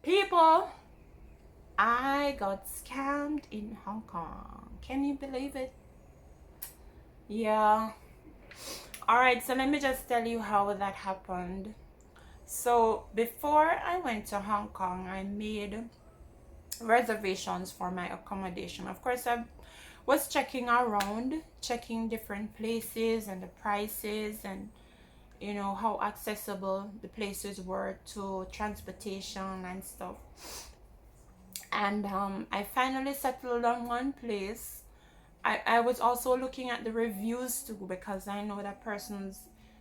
People, I got scammed in Hong Kong. Can you believe it? Yeah. Alright, so let me just tell you how that happened. So before I went to Hong Kong, I made reservations for my accommodation. Of course, I was checking around, checking different places and the prices, and you know how accessible the places were to transportation and stuff. And I finally settled on one place. I was also looking at the reviews too, because I know that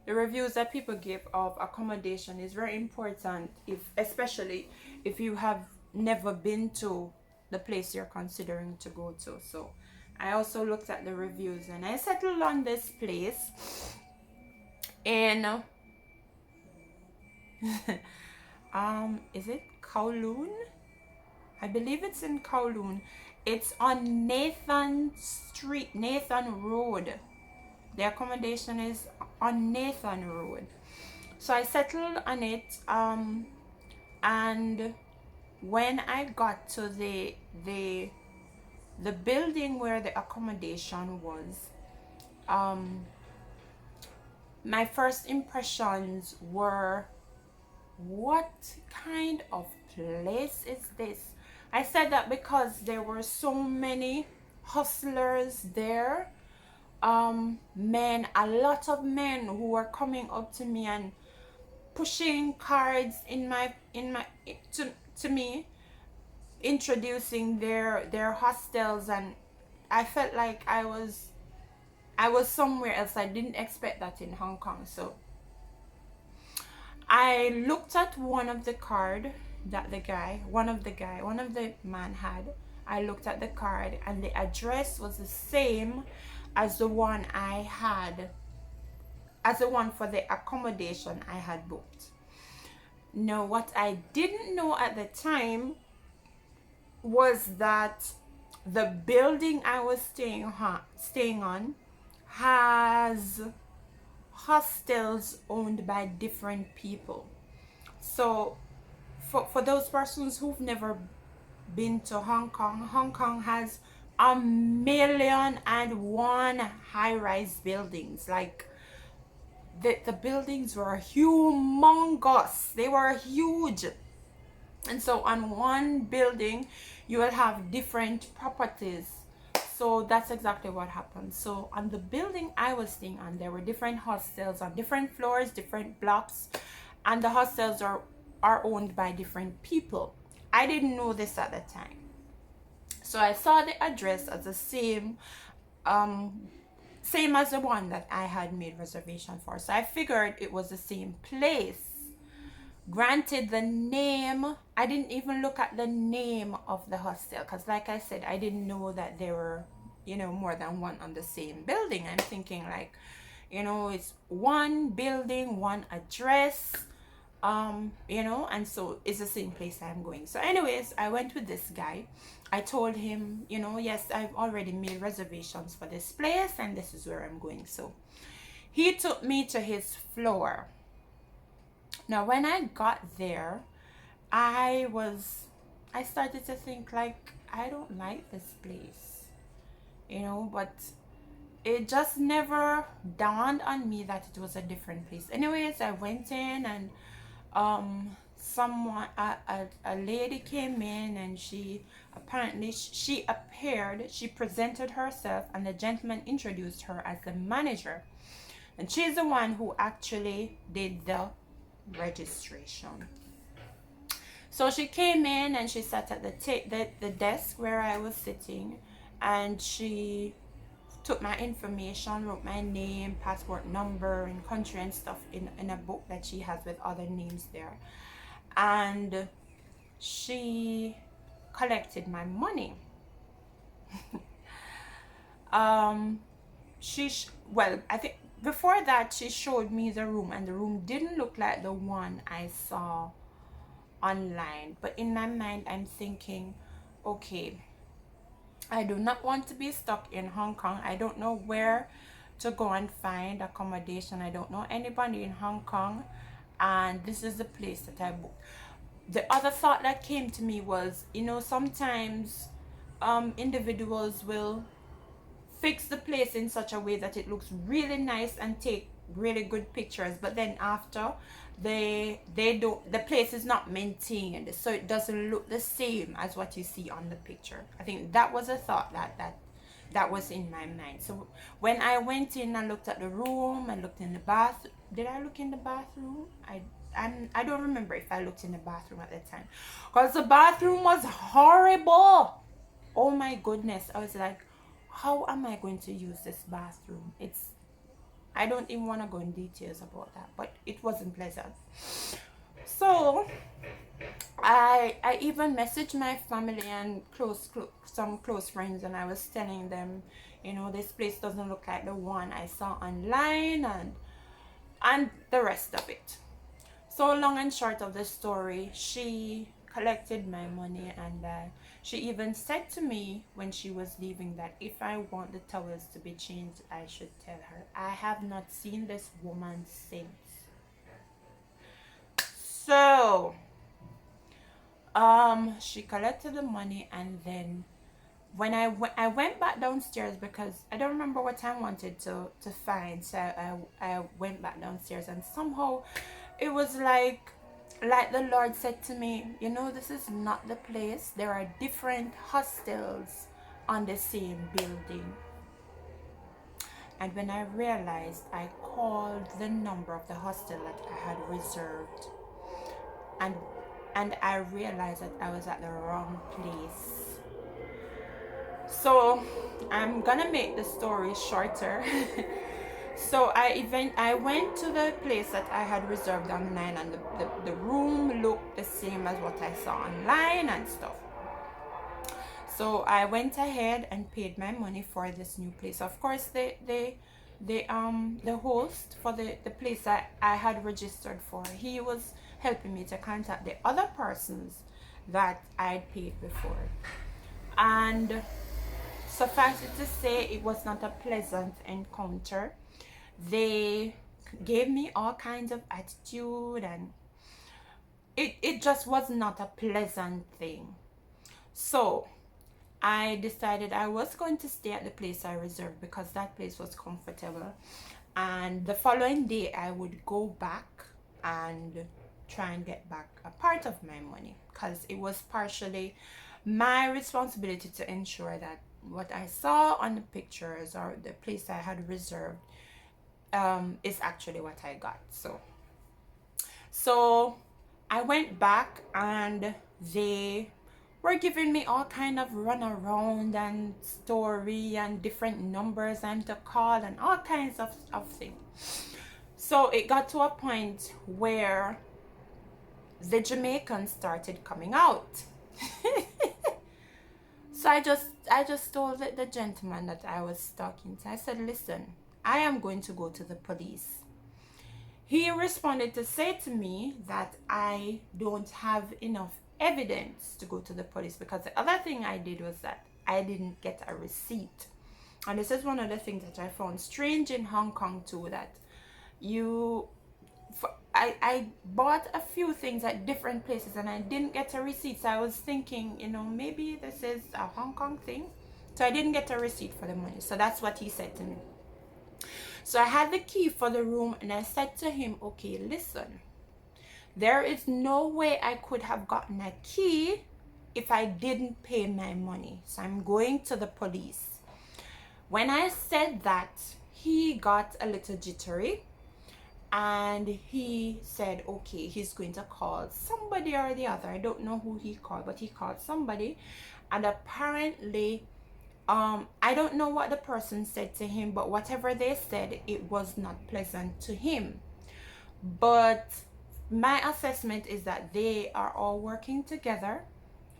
the reviews that people give of accommodation is very important, if especially if you have never been to the place you're considering to go to. So I also looked at the reviews and I settled on this place in is it Kowloon? I believe it's in Kowloon. It's on Nathan Street, Nathan Road. The accommodation is on Nathan Road. So I settled on it, and when I got to the building where the accommodation was, my first impressions were, what kind of place is this? I said that because there were so many hustlers there, men, a lot of men who were coming up to me and pushing cards to me, introducing their hostels, and I felt like I was somewhere else. I didn't expect that in Hong Kong. So I looked at one of the card that one of the man had. I looked at the card and the address was the same as the one I had, as the one for the accommodation I had booked. Now, what I didn't know at the time was that the building I was staying on has hostels owned by different people. So for those persons who've never been to Hong Kong, Hong Kong has 1,000,001 high-rise buildings. Like the buildings were humongous. They were huge. And so on one building you will have different properties. So that's exactly what happened. So on the building I was staying on, there were different hostels on different floors, different blocks, and the hostels are owned by different people. I didn't know this at the time. So I saw the address as the same as the one that I had made reservation for. So I figured it was the same place. Granted, the name, I didn't even look at the name of the hostel, because like I said, I didn't know that there were, more than one on the same building. I'm thinking like, it's one building, one address, and so it's the same place I'm going. So anyways, I went with this guy. I told him, yes, I've already made reservations for this place and this is where I'm going. So he took me to his floor. Now, when I got there, I started to think like, I don't like this place, but it just never dawned on me that it was a different place. Anyways, I went in and a lady came in, and she presented herself, and the gentleman introduced her as the manager, and she's the one who actually did the registration. So she came in and she sat at the desk where I was sitting, and she took my information, wrote my name, passport number, and country and stuff in a book that she has with other names there, and she collected my money. I think before that she showed me the room, and the room didn't look like the one I saw online. But in my mind I'm thinking, okay, I do not want to be stuck in Hong Kong. I don't know where to go and find accommodation. I don't know anybody in Hong Kong, and this is the place that I booked. the other thought that came to me was, you know, sometimes individuals will fix the place in such a way that it looks really nice and take really good pictures, but then after they don't, the place is not maintained, so it doesn't look the same as what you see on the picture. I think that was a thought that was in my mind. So when I went in, I looked at the room, I looked in the bath. Did I look in the bathroom? I don't remember if I looked in the bathroom at that time, because the bathroom was horrible. Oh my goodness. I was like, how am I going to use this bathroom? I don't even want to go in details about that, but it wasn't pleasant. So I even messaged my family and some close friends, and I was telling them, you know, this place doesn't look like the one I saw online, and the rest of it. So long and short of the story, she collected my money, and she even said to me when she was leaving that if I want the towels to be changed, I should tell her. I have not seen this woman since. So she collected the money, and then when I went back downstairs, because I don't remember what I wanted to find, so I went back downstairs, and somehow it was like the Lord said to me, you know, this is not the place. There are different hostels on the same building. And when I realized, I called the number of the hostel that I had reserved, and I realized that I was at the wrong place. So I'm gonna make the story shorter. So I went to the place that I had reserved online, and the room looked the same as what I saw online and stuff. So I went ahead and paid my money for this new place. Of course, the host for the place that I had registered for, he was helping me to contact the other persons that I'd paid before. And suffice it to say, it was not a pleasant encounter. They gave me all kinds of attitude, and it just was not a pleasant thing. So I decided I was going to stay at the place I reserved, because that place was comfortable, and the following day I would go back and try and get back a part of my money, because it was partially my responsibility to ensure that what I saw on the pictures or the place I had reserved is actually what I got. So I went back, and they were giving me all kind of run around and story and different numbers and to call and all kinds of things. So it got to a point where the Jamaican started coming out. So I just told the gentleman that I was talking to, I said, listen, I am going to go to the police. He responded to say to me that I don't have enough evidence to go to the police, because the other thing I did was that I didn't get a receipt. And this is one of the things that I found strange in Hong Kong too, that I bought a few things at different places and I didn't get a receipt. So I was thinking, you know, maybe this is a Hong Kong thing. So I didn't get a receipt for the money. So that's what he said to me. So I had the key for the room, and I said to him, okay, listen, there is no way I could have gotten a key if I didn't pay my money. So I'm going to the police. When I said that, he got a little jittery, and he said, okay, he's going to call somebody or the other. I don't know who he called, but he called somebody. And apparently, I don't know what the person said to him, but whatever they said, it was not pleasant to him. But my assessment is that they are all working together.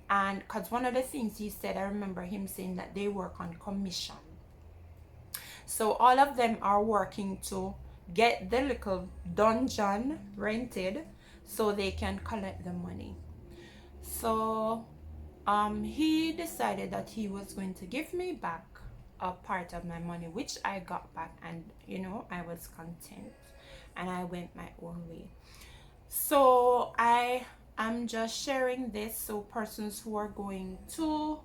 And because one of the things he said, I remember him saying that they work on commission. So all of them are working to get the little dungeon rented so they can collect the money. So he decided that he was going to give me back a part of my money, which I got back, and you know, I was content and I went my own way. So I I'm just sharing this so persons who are going to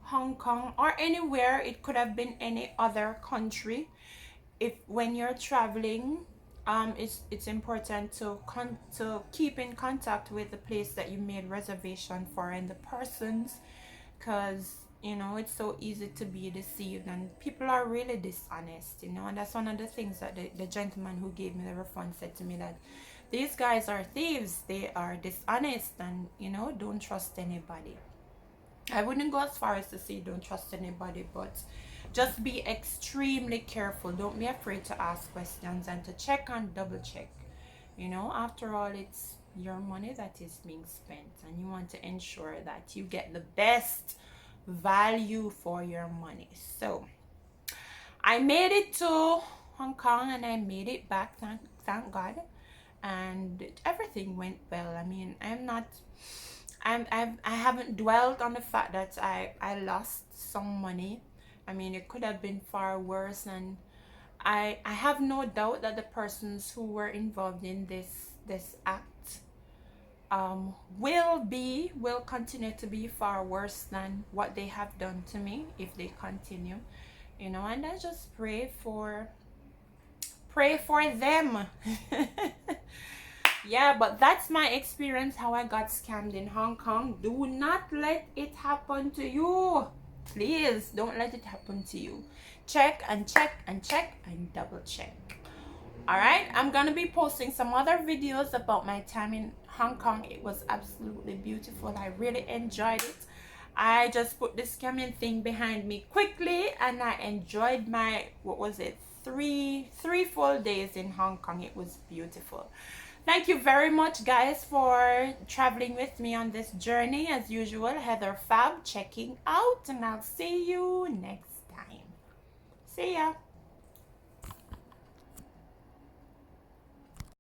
Hong Kong or anywhere, it could have been any other country, if when you're traveling, it's important to keep in contact with the place that you made reservation for and the persons, because you know it's so easy to be deceived and people are really dishonest, you know. And that's one of the things that the gentleman who gave me the refund said to me, that these guys are thieves, they are dishonest, and you know, don't trust anybody. I wouldn't go as far as to say don't trust anybody, but just be extremely careful. Don't be afraid to ask questions and to check and double check. You know, after all, it's your money that is being spent, and you want to ensure that you get the best value for your money. So I made it to Hong Kong and I made it back, thank God, and everything went well. I mean, I haven't dwelled on the fact that I lost some money. I mean, it could have been far worse, and I have no doubt that the persons who were involved in this act will continue to be far worse than what they have done to me if they continue, you know. And I just pray for them. Yeah, but that's my experience, how I got scammed in Hong Kong. Do not let it happen to you. Please don't let it happen to you. Check and check and check and double check. All right, I'm gonna be posting some other videos about my time in Hong Kong. It was absolutely beautiful. I really enjoyed it. I just put this scamming thing behind me quickly, and I enjoyed my, what was it, three full days in Hong Kong. It was beautiful. Thank you very much, guys, for traveling with me on this journey. As usual, Heather Fab checking out, and I'll see you next time. See ya.